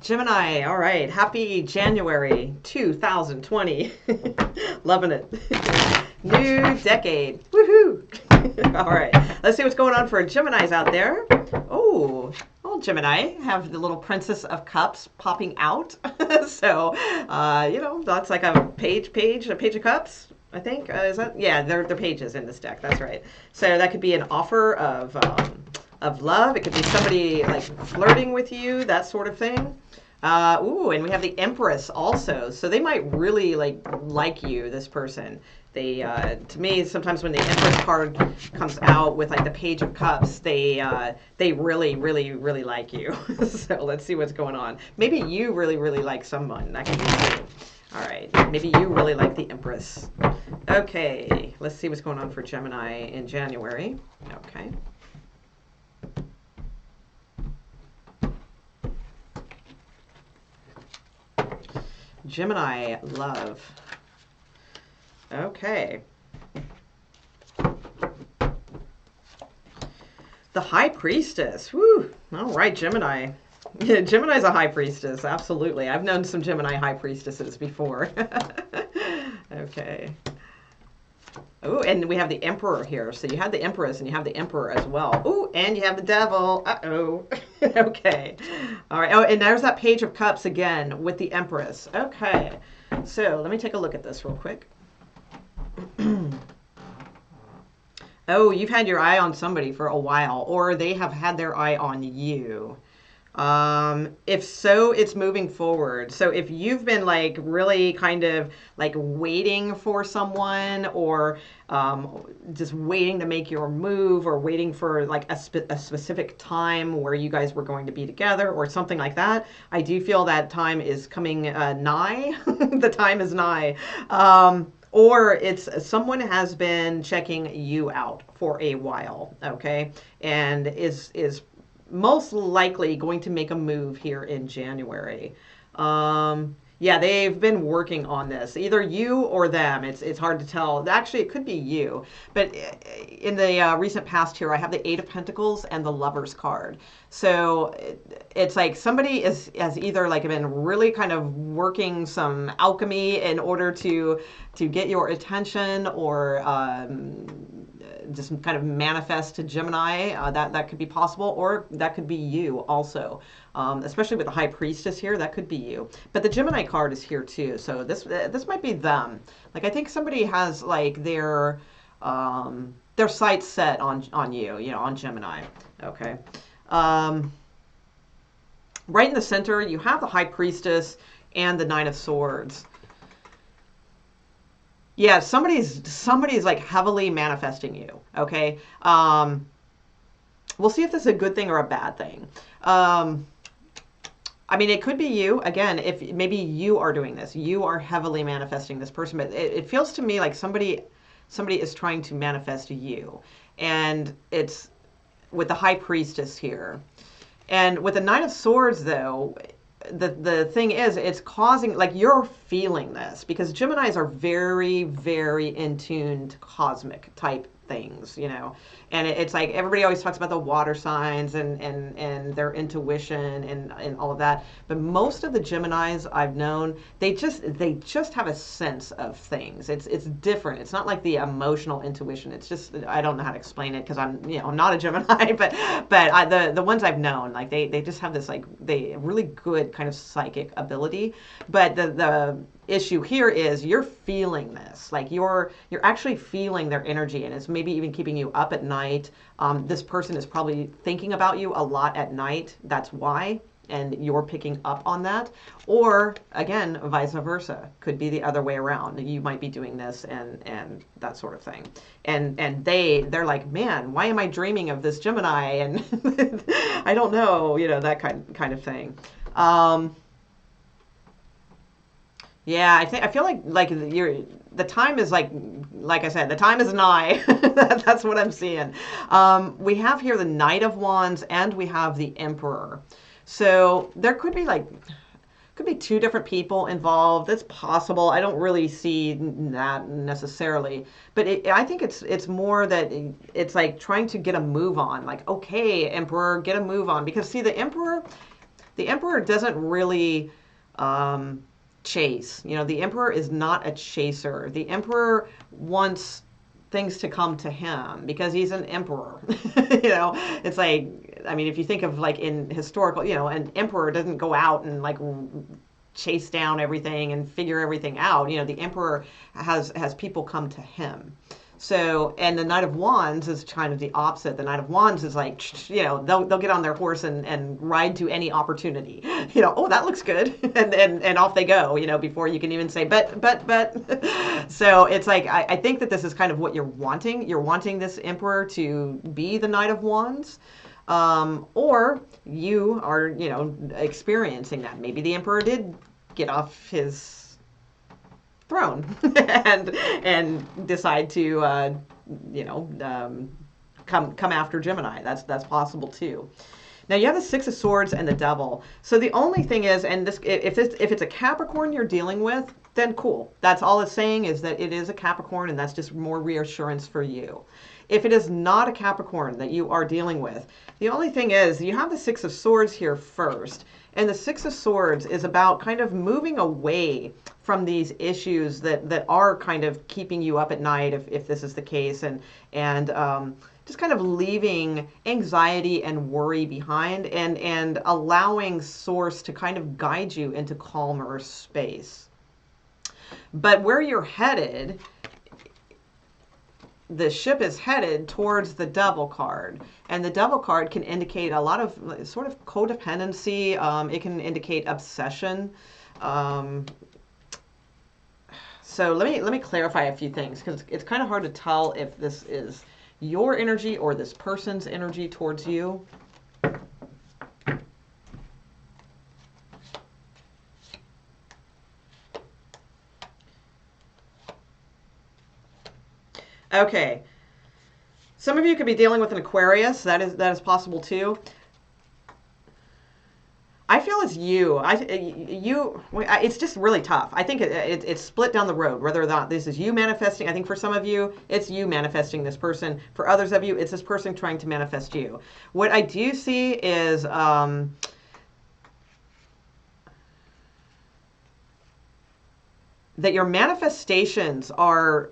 Gemini, all right. Happy January 2020. Loving it. New decade. Woohoo. All right. Let's see what's going on for Geminis out there. Oh, Gemini have the little Princess of Cups popping out. So, that's like a page of cups. I think is that yeah, they're pages in this deck. That's right. So that could be an offer of love. It could be somebody like flirting with you, that sort of thing. And we have the Empress also. So they might really like you, this person. They, to me, sometimes when the Empress card comes out with like the Page of Cups, they really, really, really like you. So let's see what's going on. Maybe you really, really like someone. That could be you. All right. Maybe you really like the Empress. Okay. Let's see what's going on for Gemini in January. Okay. Gemini love. Okay. The High Priestess. Woo. All right, Gemini. Yeah, Gemini's a High Priestess. Absolutely. I've known some Gemini High Priestesses before. Okay. Oh, and we have the Emperor here. So you have the Empress and you have the Emperor as well. Oh, and you have the Devil. Uh-oh. Okay. All right. Oh, and there's that Page of Cups again with the Empress. Okay. So let me take a look at this real quick. Oh, you've had your eye on somebody for a while, or they have had their eye on you. If so, it's moving forward. So if you've been like really kind of like waiting for someone, or just waiting to make your move, or waiting for like a specific time where you guys were going to be together or something like that, I do feel that time is coming nigh. The time is nigh. Or it's someone has been checking you out for a while, okay, and is most likely going to make a move here in January. Yeah, they've been working on this, either you or them. It's hard to tell. Actually, it could be you. But in the recent past here, I have the Eight of Pentacles and the Lovers card. So it's like somebody has either like been really kind of working some alchemy in order to get your attention, or just kind of manifest to Gemini. That could be possible, or that could be you also. Especially with the High Priestess here, that could be you. But the Gemini card is here too, so this might be them. Like, I think somebody has like their sights set on you, on Gemini. Okay. Right in the center, you have the High Priestess and the Nine of Swords. Yeah, somebody's like heavily manifesting you. Okay. We'll see if this is a good thing or a bad thing. I mean, it could be you. Again, if maybe you are doing this, you are heavily manifesting this person, but it feels to me like somebody is trying to manifest you. And it's with the High Priestess here. And with the Nine of Swords, though, the thing is, it's causing, like, you're feeling this, because Geminis are very, very in tune to cosmic type things, and it's like everybody always talks about the water signs and their intuition and all of that, but most of the Geminis I've known, they just have a sense of things. It's different. It's not like the emotional intuition. It's just, I don't know how to explain it, because I'm not a Gemini, but the ones I've known, like, they just have this, like, they really good kind of psychic ability. But the issue here is you're feeling this, like you're actually feeling their energy, and it's maybe even keeping you up at night. This person is probably thinking about you a lot at night. That's why, and you're picking up on that. Or again, vice versa, could be the other way around. You might be doing this and that sort of thing, and they're like, man, why am I dreaming of this Gemini? And I don't know, that kind of thing. Yeah, I feel like the time is like I said, the time is nigh. That's what I'm seeing. We have here the Knight of Wands, and we have the Emperor. So there could be two different people involved. It's possible. I don't really see that necessarily, but I think it's more that it's like trying to get a move on. Like, okay, Emperor, get a move on, because see, the Emperor, the Emperor doesn't really chase. The Emperor is not a chaser. The Emperor wants things to come to him because he's an emperor. It's like, I mean, if you think of like in historical, an emperor doesn't go out and like chase down everything and figure everything out. The emperor has people come to him. So, and the Knight of Wands is kind of the opposite. The Knight of Wands is like, they'll get on their horse and ride to any opportunity. Oh, that looks good, and off they go. Before you can even say but. So it's like I think that this is kind of what you're wanting. You're wanting this Emperor to be the Knight of Wands. Or you are, experiencing that. Maybe the Emperor did get off his throne and decide to come after Gemini. That's possible too. Now you have the Six of Swords and the Devil. So the only thing is, and this, if it's a Capricorn you're dealing with, then cool. That's all it's saying, is that it is a Capricorn, and that's just more reassurance for you. If it is not a Capricorn that you are dealing with, the only thing is you have the Six of Swords here first. And the Six of Swords is about kind of moving away from these issues that are kind of keeping you up at night, if this is the case, and just kind of leaving anxiety and worry behind, and allowing Source to kind of guide you into calmer space. But where you're headed, the ship is headed towards the Devil card. And the Devil card can indicate a lot of sort of codependency. It can indicate obsession. So let me clarify a few things, because it's kind of hard to tell if this is your energy or this person's energy towards you. Okay. Some of you could be dealing with an Aquarius. That is possible too. I feel it's you. It's just really tough. I think it's split down the road, whether or not this is you manifesting. I think for some of you, it's you manifesting this person. For others of you, it's this person trying to manifest you. What I do see is that your manifestations are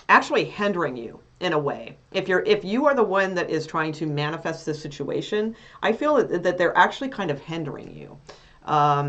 actually hindering you in a way. If you are the one that is trying to manifest this situation, I feel that they're actually kind of hindering you.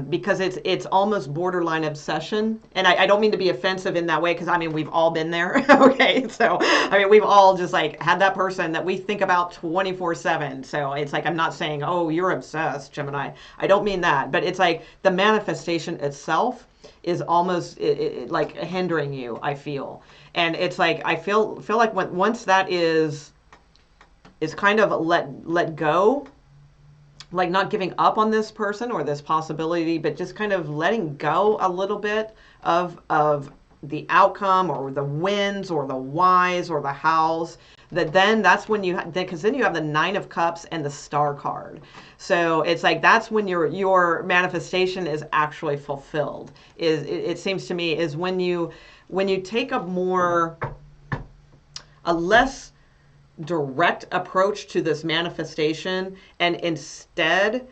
Because it's almost borderline obsession. And I don't mean to be offensive in that way, because I mean, we've all been there. Okay. So, I mean, we've all just like had that person that we think about 24/7. So it's like, I'm not saying, oh, you're obsessed, Gemini. I don't mean that, but it's like the manifestation itself is almost like hindering you, I feel. And it's like, I feel like once that is kind of let go, like not giving up on this person or this possibility, but just kind of letting go a little bit of the outcome or the wins or the whys or the hows, that's when because then you have the Nine of Cups and the Star card. So it's like, that's when your manifestation is actually fulfilled. It seems to me is when you take a less direct approach to this manifestation, and instead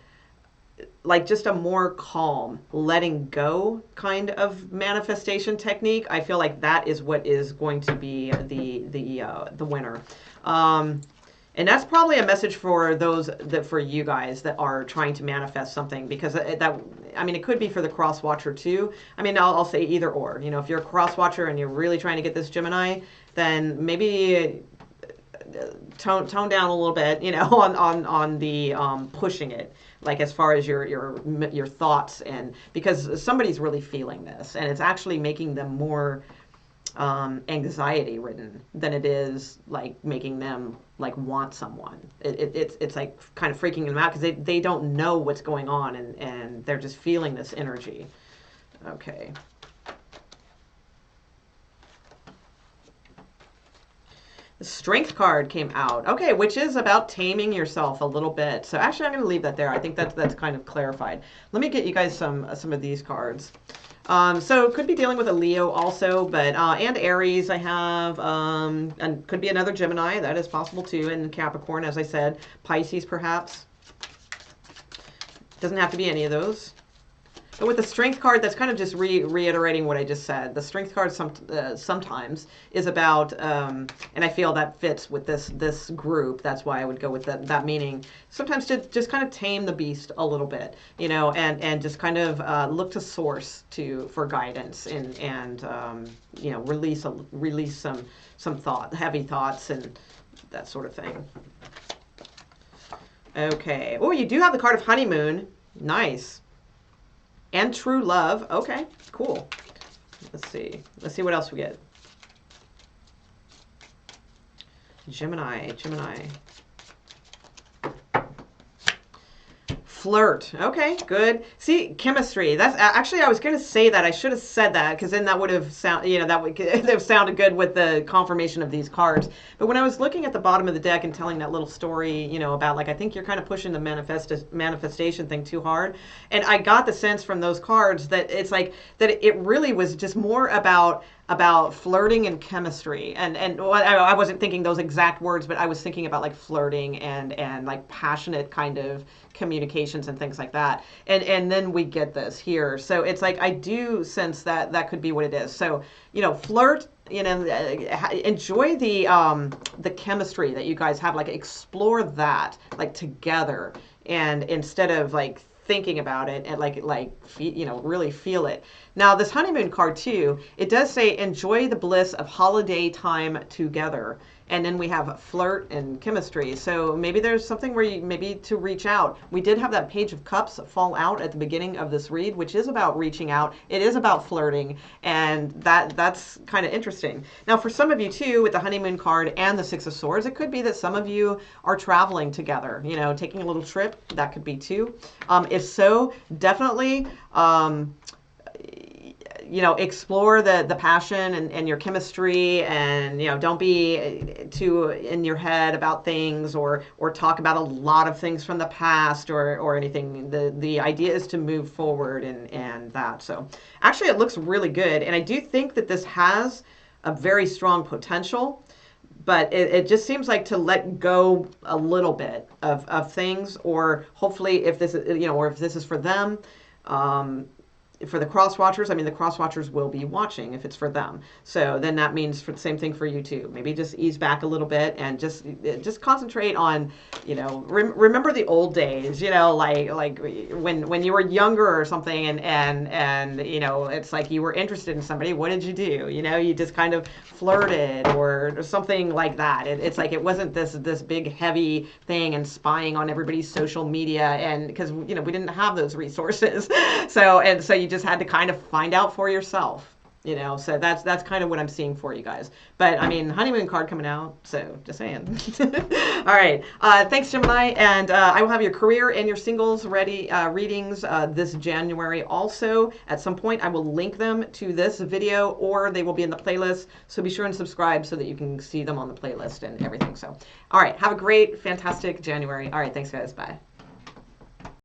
like just a more calm, letting go kind of manifestation technique. I feel like that is what is going to be the winner. And that's probably a message for for you guys that are trying to manifest something, because I mean, it could be for the cross watcher too. I mean, I'll say either or. If you're a cross watcher and you're really trying to get this Gemini, then maybe tone down a little bit, on the pushing it, like as far as your thoughts, and because somebody's really feeling this, and it's actually making them more anxiety ridden than it is like making them like want someone. It's like kind of freaking them out, because they don't know what's going on, and they're just feeling this energy. Okay. The Strength card came out. Okay, which is about taming yourself a little bit. So actually, I'm going to leave that there. I think that's kind of clarified. Let me get you guys some of these cards. So could be dealing with a Leo also, but and Aries I have, and could be another Gemini. That is possible too, and Capricorn, as I said, Pisces perhaps. Doesn't have to be any of those. But with the strength card, that's kind of just reiterating what I just said. The strength card sometimes is about, and I feel that fits with this group. That's why I would go with that meaning. Sometimes to just kind of tame the beast a little bit, you know, and just kind of look to source for guidance and you know, release some heavy thoughts and that sort of thing. Okay. Oh, you do have the card of honeymoon. Nice. And true love. Okay, cool. Let's see. Let's see what else we get. Gemini. Flirt. Okay, good. See, chemistry. That's actually, I was going to say that. I should have said that because then that would have sounded good with the confirmation of these cards. But when I was looking at the bottom of the deck and telling that little story, you know, about like, I think you're kind of pushing the manifestation thing too hard. And I got the sense from those cards that it's like that it really was just more about flirting and chemistry, and well, I wasn't thinking those exact words, but I was thinking about like flirting and like passionate kind of communications and things like that, and then we get this here. So it's like I do sense that could be what it is. So, you know, flirt, you know, enjoy the chemistry that you guys have, like explore that like together, and instead of like thinking about it and you know, really feel it. Now this honeymoon card too, it does say enjoy the bliss of holiday time together, and then we have flirt and chemistry. So maybe there's something where you maybe to reach out. We did have that page of cups fall out at the beginning of this read, which is about reaching out. It is about flirting, and that's kind of interesting. Now for some of you too, with the honeymoon card and the Six of Swords, it could be that some of you are traveling together, you know, taking a little trip. That could be too. If so, definitely you know, explore the passion and your chemistry, and, you know, don't be too in your head about things or talk about a lot of things from the past or anything. The idea is to move forward and that. So actually it looks really good, and I do think that this has a very strong potential, but it just seems like to let go a little bit of things, or hopefully if this is, you know, or if this is for them, for the cross watchers, I mean, the cross watchers will be watching if it's for them. So then that means for the same thing for you too. Maybe just ease back a little bit and just concentrate on, you know, remember the old days, you know, like when you were younger or something, and you know, it's like you were interested in somebody. What did you do? You know, you just kind of flirted or something like that. It's like it wasn't this big heavy thing and spying on everybody's social media, and because, you know, we didn't have those resources. So you just had to kind of find out for yourself, you know. So that's kind of what I'm seeing for you guys. But I mean, honeymoon card coming out, so just saying. All right, thanks Gemini, and I will have your career and your singles ready readings this January. Also at some point I will link them to this video, or they will be in the playlist, so be sure and subscribe so that you can see them on the playlist and everything. So all right, have a great fantastic January. All right, thanks guys, bye.